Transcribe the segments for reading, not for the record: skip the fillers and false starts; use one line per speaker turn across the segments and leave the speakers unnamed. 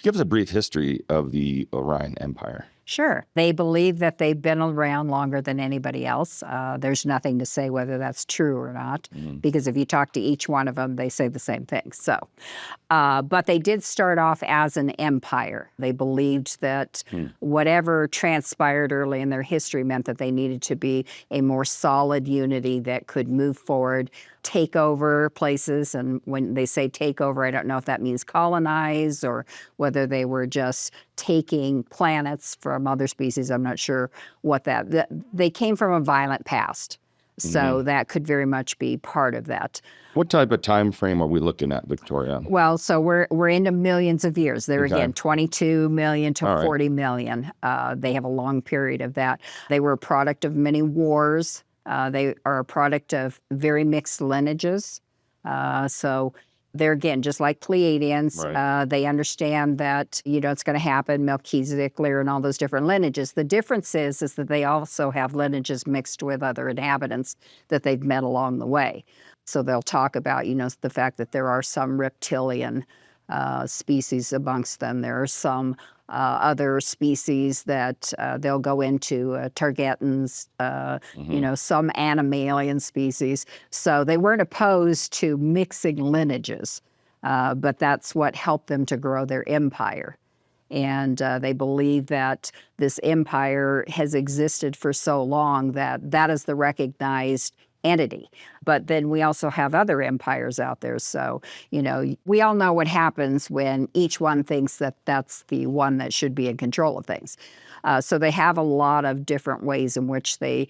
Give us a brief history of the Orion Empire.
Sure. They believe that they've been around longer than anybody else. There's nothing to say whether that's true or not, because if you talk to each one of them, they say the same thing. But they did start off as an empire. They believed that whatever transpired early in their history meant that they needed to be a more solid unity that could move forward, take over places. And when they say take over, I don't know if that means colonize or whether they were just taking planets from other species. I'm not sure what they came from a violent past. So that could very much be part of that.
What type of time frame are we looking at, Victoria?
Well, so we're into millions of years. They're again 22 million to 40 million. They have a long period of that. They were a product of many wars. They are a product of very mixed lineages. So they're, again, just like Pleiadians.
Right.
They understand that, it's going to happen, Melchizedek, Lear, and all those different lineages. The difference is that they also have lineages mixed with other inhabitants that they've met along the way. So they'll talk about, the fact that there are some reptilian species amongst them. There are some other species that they'll go into, Targetans, some animalian species. So they weren't opposed to mixing lineages, but that's what helped them to grow their empire. And they believe that this empire has existed for so long that is the recognized entity. But then we also have other empires out there. So, we all know what happens when each one thinks that that's the one that should be in control of things. So they have a lot of different ways in which they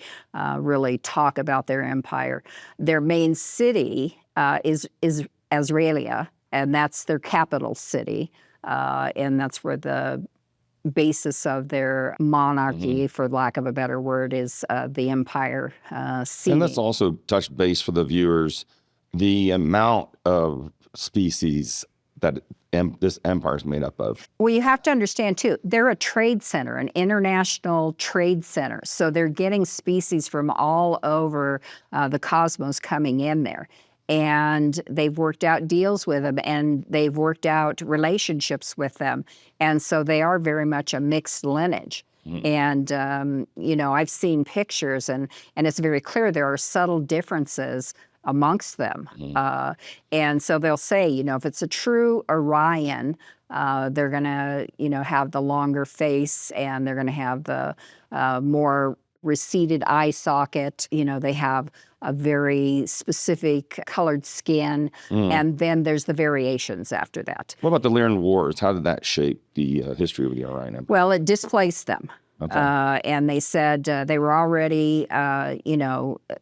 really talk about their empire. Their main city is Isaelia, and that's their capital city. And that's where the basis of their monarchy, for lack of a better word, is the empire seat.
And let's also touch base for the viewers, the amount of species that this empire is made up of.
Well, you have to understand, too, they're a trade center, an international trade center. So they're getting species from all over the cosmos coming in there. And they've worked out deals with them, and they've worked out relationships with them. And so they are very much a mixed lineage. And, I've seen pictures, and it's very clear there are subtle differences amongst them. And so they'll say, if it's a true Orion, they're going to, have the longer face, and they're going to have the more receded eye socket. They have a very specific colored skin, and then there's the variations after that.
What about the Lyran Wars? How did that shape the history of the Orion Empire?
Well, it displaced them.
Okay.
And they said they were already,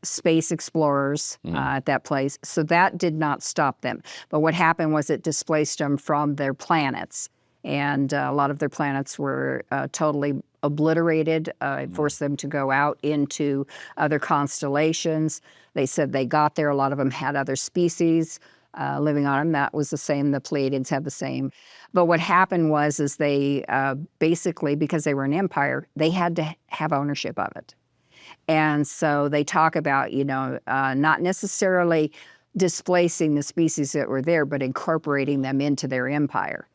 space explorers at that place. So that did not stop them. But what happened was it displaced them from their planets. And a lot of their planets were totally obliterated. It forced them to go out into other constellations. They said they got there. A lot of them had other species living on them. That was the same. The Pleiadians had the same. But what happened was they basically, because they were an empire, they had to have ownership of it. And so they talk about, not necessarily displacing the species that were there, but incorporating them into their empire.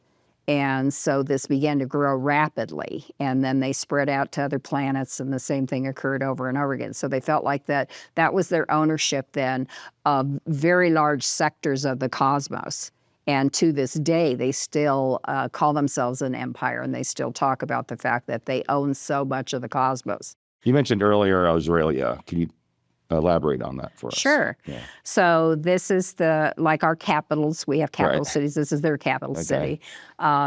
And so this began to grow rapidly, and then they spread out to other planets, and the same thing occurred over and over again. So they felt like that was their ownership then of very large sectors of the cosmos. And to this day, they still call themselves an empire, and they still talk about the fact that they own so much of the cosmos.
You mentioned earlier Isaelia. Can you elaborate on that for us?
Sure.
Yeah.
So this is like our capitals. We have capital cities. This is their capital city.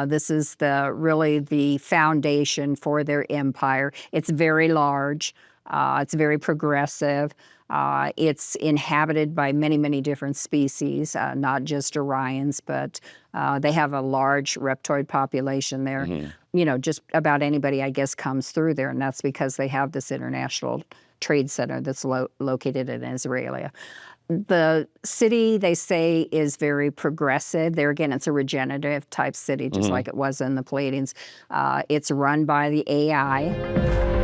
This is really the foundation for their empire. It's very large. It's very progressive. It's inhabited by many, many different species, not just Orions, but they have a large reptoid population there. Just about anybody, I guess, comes through there, and that's because they have this international trade center that's located in Isaelia. The city, they say, is very progressive. There again, it's a regenerative type city, just like it was in the Pleiadians. It's run by the AI.